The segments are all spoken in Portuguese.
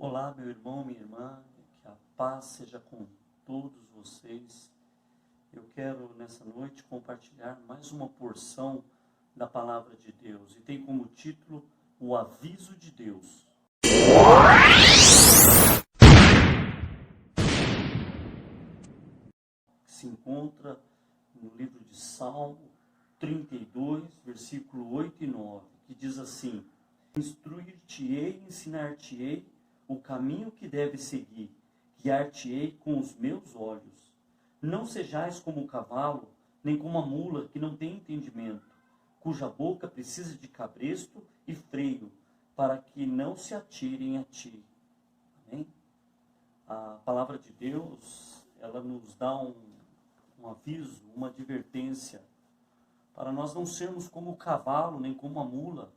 Olá, meu irmão, minha irmã, que a paz seja com todos vocês. Eu quero nessa noite compartilhar mais uma porção da palavra de Deus e tem como título O Aviso de Deus. Que se encontra no livro de Salmo 32, versículo 8 e 9, que diz assim: Instruir-te-ei, ensinar-te-ei o caminho que deves seguir, guiar-te-ei com os meus olhos. Não sejais como o cavalo, nem como a mula que não tem entendimento, cuja boca precisa de cabresto e freio, para que não se atirem a ti. Amém? A palavra de Deus, ela nos dá um aviso, uma advertência, para nós não sermos como o cavalo, nem como a mula.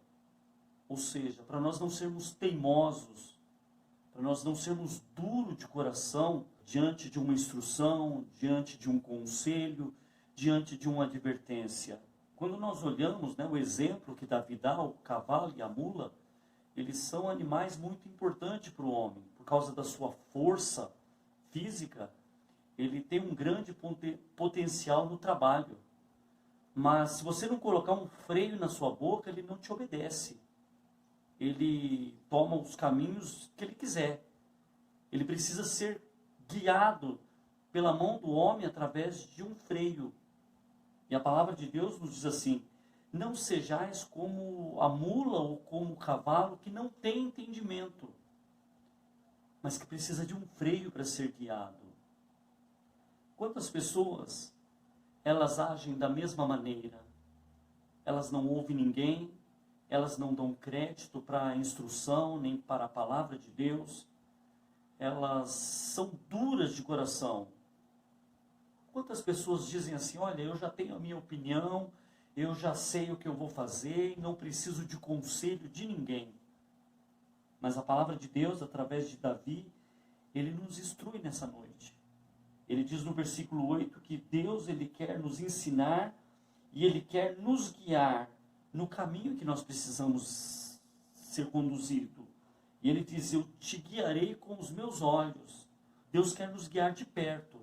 Ou seja, para nós não sermos teimosos, para nós não sermos duros de coração diante de uma instrução, diante de um conselho, diante de uma advertência. Quando nós olhamos, o exemplo que Davi dá, o cavalo e a mula, eles são animais muito importantes para o homem. Por causa da sua força física, ele tem um grande potencial no trabalho. Mas se você não colocar um freio na sua boca, ele não te obedece. Ele toma os caminhos que ele quiser. Ele precisa ser guiado pela mão do homem através de um freio. E a palavra de Deus nos diz assim: não sejais como a mula ou como o cavalo que não tem entendimento, mas que precisa de um freio para ser guiado. Quantas pessoas, elas agem da mesma maneira? Elas não ouvem ninguém, elas não dão crédito para a instrução, nem para a palavra de Deus. Elas são duras de coração. Quantas pessoas dizem assim: olha, eu já tenho a minha opinião, eu já sei o que eu vou fazer, não preciso de conselho de ninguém. Mas a palavra de Deus, através de Davi, ele nos instrui nessa noite. Ele diz no versículo 8 que Deus, ele quer nos ensinar e ele quer nos guiar no caminho que nós precisamos ser conduzido. E ele diz: eu te guiarei com os meus olhos. Deus quer nos guiar de perto.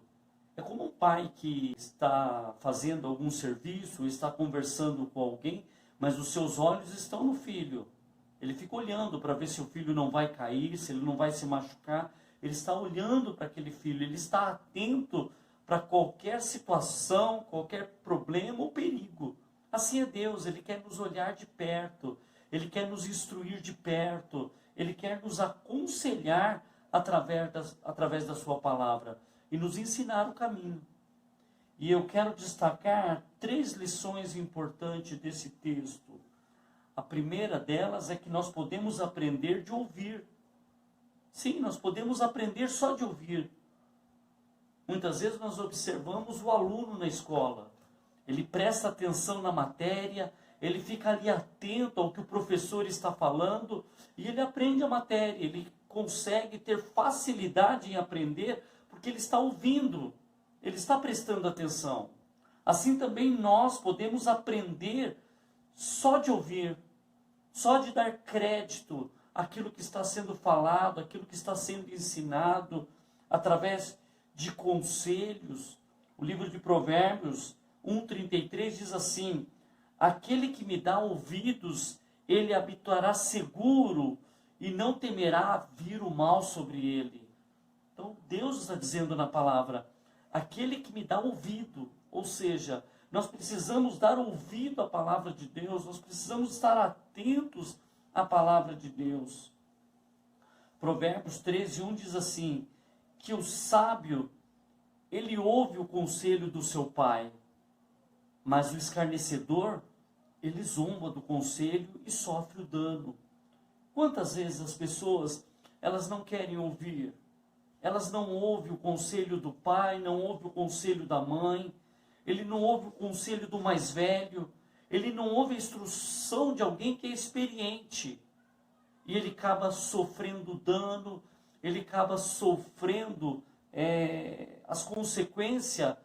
É como um pai que está fazendo algum serviço, está conversando com alguém, mas os seus olhos estão no filho. Ele fica olhando para ver se o filho não vai cair, se ele não vai se machucar. Ele está olhando para aquele filho, ele está atento para qualquer situação, qualquer problema ou perigo. Assim é Deus, ele quer nos olhar de perto, ele quer nos instruir de perto, ele quer nos aconselhar através da sua palavra e nos ensinar o caminho. E eu quero destacar 3 lições importantes desse texto. A primeira delas é que nós podemos aprender de ouvir. Sim, nós podemos aprender só de ouvir. Muitas vezes nós observamos o aluno na escola. Ele presta atenção na matéria, ele fica ali atento ao que o professor está falando e ele aprende a matéria. Ele consegue ter facilidade em aprender porque ele está ouvindo, ele está prestando atenção. Assim também nós podemos aprender só de ouvir, só de dar crédito àquilo que está sendo falado, àquilo que está sendo ensinado, através de conselhos. O livro de Provérbios 1:33 diz assim: aquele que me dá ouvidos, ele habitará seguro e não temerá vir o mal sobre ele. Então Deus está dizendo na palavra: aquele que me dá ouvido, ou seja, nós precisamos dar ouvido à palavra de Deus, nós precisamos estar atentos à palavra de Deus. Provérbios 13:1 diz assim, que o sábio, ele ouve o conselho do seu pai, mas o escarnecedor, ele zomba do conselho e sofre o dano. Quantas vezes as pessoas, elas não querem ouvir? Elas não ouvem o conselho do pai, não ouvem o conselho da mãe, ele não ouve o conselho do mais velho, ele não ouve a instrução de alguém que é experiente. E ele acaba sofrendo dano, ele acaba sofrendo as consequências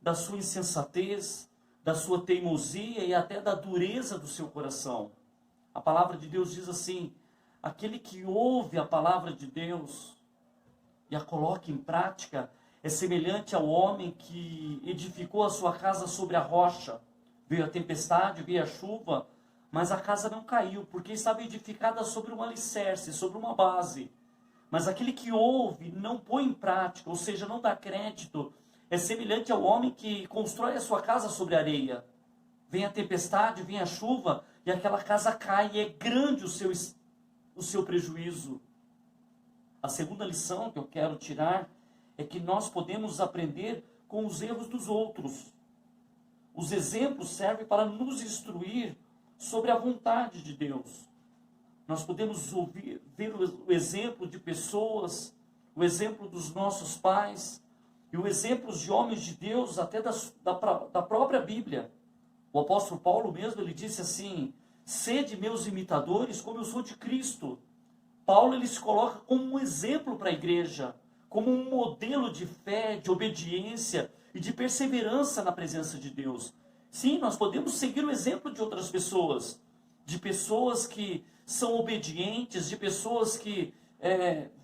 da sua insensatez, da sua teimosia e até da dureza do seu coração. A palavra de Deus diz assim: aquele que ouve a palavra de Deus e a coloca em prática, é semelhante ao homem que edificou a sua casa sobre a rocha. Veio a tempestade, veio a chuva, mas a casa não caiu, porque estava edificada sobre um alicerce, sobre uma base. Mas aquele que ouve e não põe em prática, ou seja, não dá crédito, é semelhante ao homem que constrói a sua casa sobre areia. Vem a tempestade, vem a chuva, e aquela casa cai, e é grande o seu prejuízo. A segunda lição que eu quero tirar é que nós podemos aprender com os erros dos outros. Os exemplos servem para nos instruir sobre a vontade de Deus. Nós podemos ver o exemplo de pessoas, o exemplo dos nossos pais, e o exemplo de homens de Deus, até da própria Bíblia. O apóstolo Paulo mesmo, ele disse assim: sede meus imitadores, como eu sou de Cristo. Paulo, ele se coloca como um exemplo para a igreja, como um modelo de fé, de obediência e de perseverança na presença de Deus. Sim, nós podemos seguir o exemplo de outras pessoas, de pessoas que são obedientes, de pessoas que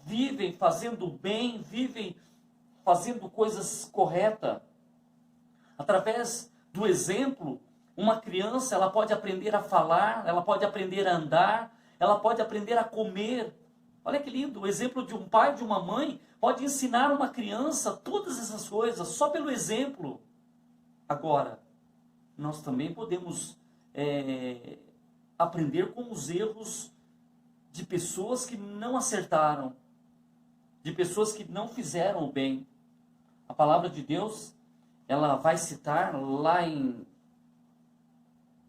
vivem fazendo bem, vivem fazendo coisas corretas. Através do exemplo, uma criança, ela pode aprender a falar, ela pode aprender a andar, ela pode aprender a comer. Olha que lindo, o exemplo de um pai, de uma mãe, pode ensinar uma criança todas essas coisas, só pelo exemplo. Agora, nós também podemos aprender com os erros de pessoas que não acertaram, de pessoas que não fizeram o bem. A palavra de Deus, ela vai citar lá em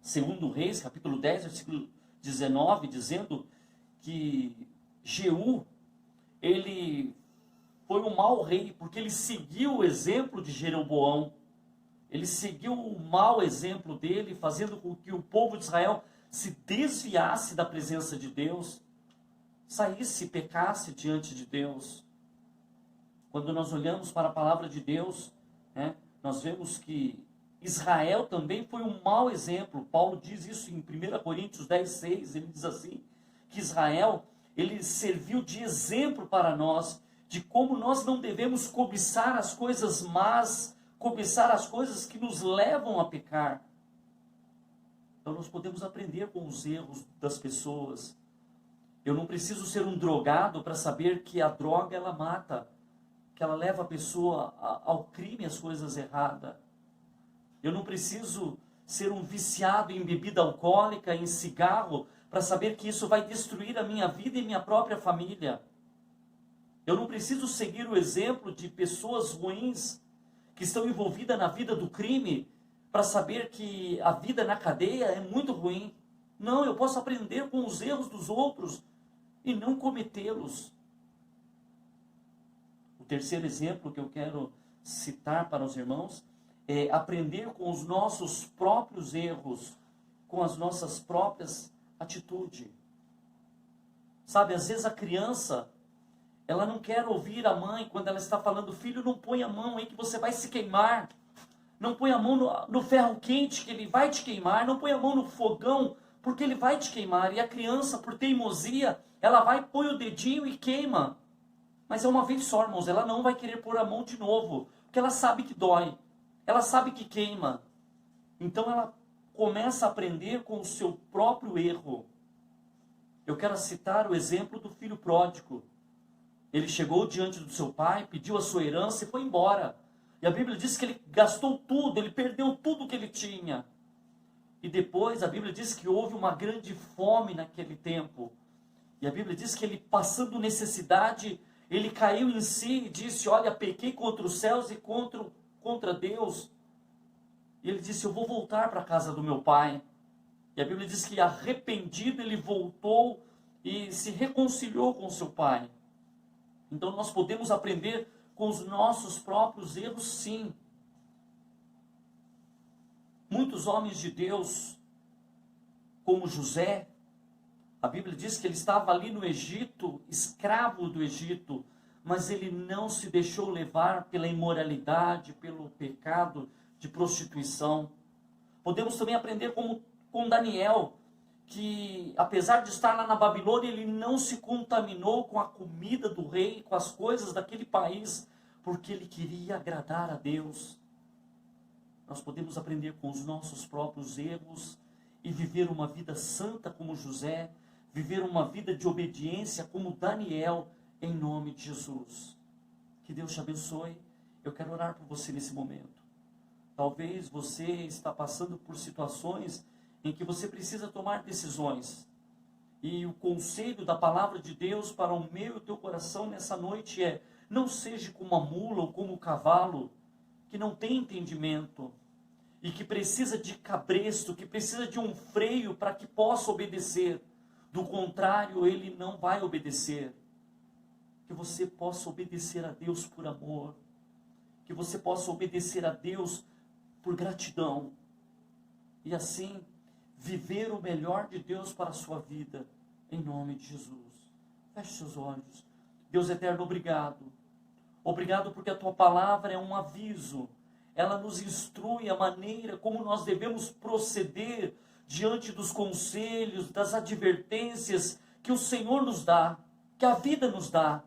2 Reis, capítulo 10, versículo 19, dizendo que Jeú, ele foi um mau rei, porque ele seguiu o exemplo de Jeroboão. Ele seguiu o mau exemplo dele, fazendo com que o povo de Israel se desviasse da presença de Deus, saísse, pecasse diante de Deus. Quando nós olhamos para a palavra de Deus, nós vemos que Israel também foi um mau exemplo. Paulo diz isso em 1 Coríntios 10, 6, ele diz assim, que Israel, ele serviu de exemplo para nós, de como nós não devemos cobiçar as coisas más, cobiçar as coisas que nos levam a pecar. Então nós podemos aprender com os erros das pessoas. Eu não preciso ser um drogado para saber que a droga, ela mata, que ela leva a pessoa ao crime, às coisas erradas. Eu não preciso ser um viciado em bebida alcoólica, em cigarro, para saber que isso vai destruir a minha vida e minha própria família. Eu não preciso seguir o exemplo de pessoas ruins que estão envolvidas na vida do crime para saber que a vida na cadeia é muito ruim. Não, eu posso aprender com os erros dos outros e não cometê-los. O terceiro exemplo que eu quero citar para os irmãos é aprender com os nossos próprios erros, com as nossas próprias atitudes. Sabe, às vezes a criança, ela não quer ouvir a mãe quando ela está falando: filho, não põe a mão aí que você vai se queimar. Não põe a mão no ferro quente que ele vai te queimar. Não põe a mão no fogão porque ele vai te queimar. E a criança, por teimosia, ela vai, põe o dedinho e queima. Mas é uma vez só, irmãos, ela não vai querer pôr a mão de novo, porque ela sabe que dói. Ela sabe que queima. Então ela começa a aprender com o seu próprio erro. Eu quero citar o exemplo do filho pródigo. Ele chegou diante do seu pai, pediu a sua herança e foi embora. E a Bíblia diz que ele gastou tudo, ele perdeu tudo que ele tinha. E depois a Bíblia diz que houve uma grande fome naquele tempo. E a Bíblia diz que ele, passando necessidade, ele caiu em si e disse: olha, pequei contra os céus e contra Deus. E ele disse: eu vou voltar para a casa do meu pai. E a Bíblia diz que arrependido ele voltou e se reconciliou com seu pai. Então nós podemos aprender com os nossos próprios erros, sim. Muitos homens de Deus, como José, a Bíblia diz que ele estava ali no Egito, escravo do Egito, mas ele não se deixou levar pela imoralidade, pelo pecado de prostituição. Podemos também aprender com Daniel, que, apesar de estar lá na Babilônia, ele não se contaminou com a comida do rei, com as coisas daquele país, porque ele queria agradar a Deus. Nós podemos aprender com os nossos próprios erros e viver uma vida santa como José, viver uma vida de obediência como Daniel, em nome de Jesus. Que Deus te abençoe. Eu quero orar por você nesse momento. Talvez você está passando por situações em que você precisa tomar decisões. E o conselho da palavra de Deus para o meu e o teu coração nessa noite é: não seja como a mula ou como o cavalo, que não tem entendimento, e que precisa de cabresto, que precisa de um freio para que possa obedecer. Do contrário, ele não vai obedecer. Que você possa obedecer a Deus por amor, que você possa obedecer a Deus por gratidão, e assim viver o melhor de Deus para a sua vida, em nome de Jesus. Feche seus olhos. Deus eterno, obrigado. Obrigado porque a tua palavra é um aviso. Ela nos instrui a maneira como nós devemos proceder diante dos conselhos, das advertências que o Senhor nos dá, que a vida nos dá.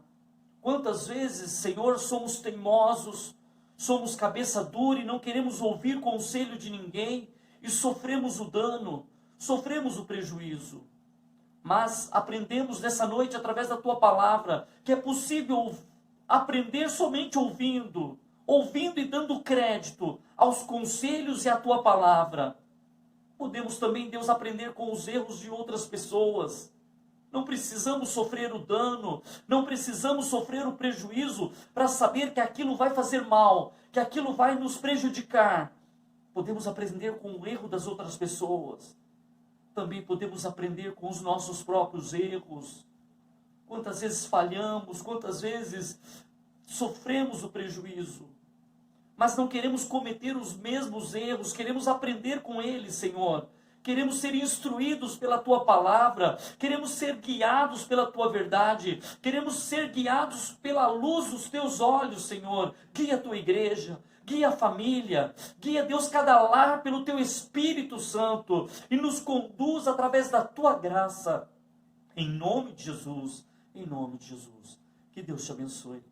Quantas vezes, Senhor, somos teimosos, somos cabeça dura e não queremos ouvir conselho de ninguém e sofremos o dano, sofremos o prejuízo. Mas aprendemos nessa noite, através da tua palavra, que é possível aprender somente ouvindo e dando crédito aos conselhos e à tua palavra. Podemos também, Deus, aprender com os erros de outras pessoas. Não precisamos sofrer o dano, não precisamos sofrer o prejuízo para saber que aquilo vai fazer mal, que aquilo vai nos prejudicar. Podemos aprender com o erro das outras pessoas. Também podemos aprender com os nossos próprios erros. Quantas vezes falhamos, quantas vezes sofremos o prejuízo. Mas não queremos cometer os mesmos erros, queremos aprender com eles, Senhor. Queremos ser instruídos pela tua palavra, queremos ser guiados pela tua verdade, queremos ser guiados pela luz dos teus olhos, Senhor. Guia a tua igreja, guia a família, guia, Deus, cada lar pelo teu Espírito Santo e nos conduz através da tua graça. Em nome de Jesus, em nome de Jesus. Que Deus te abençoe.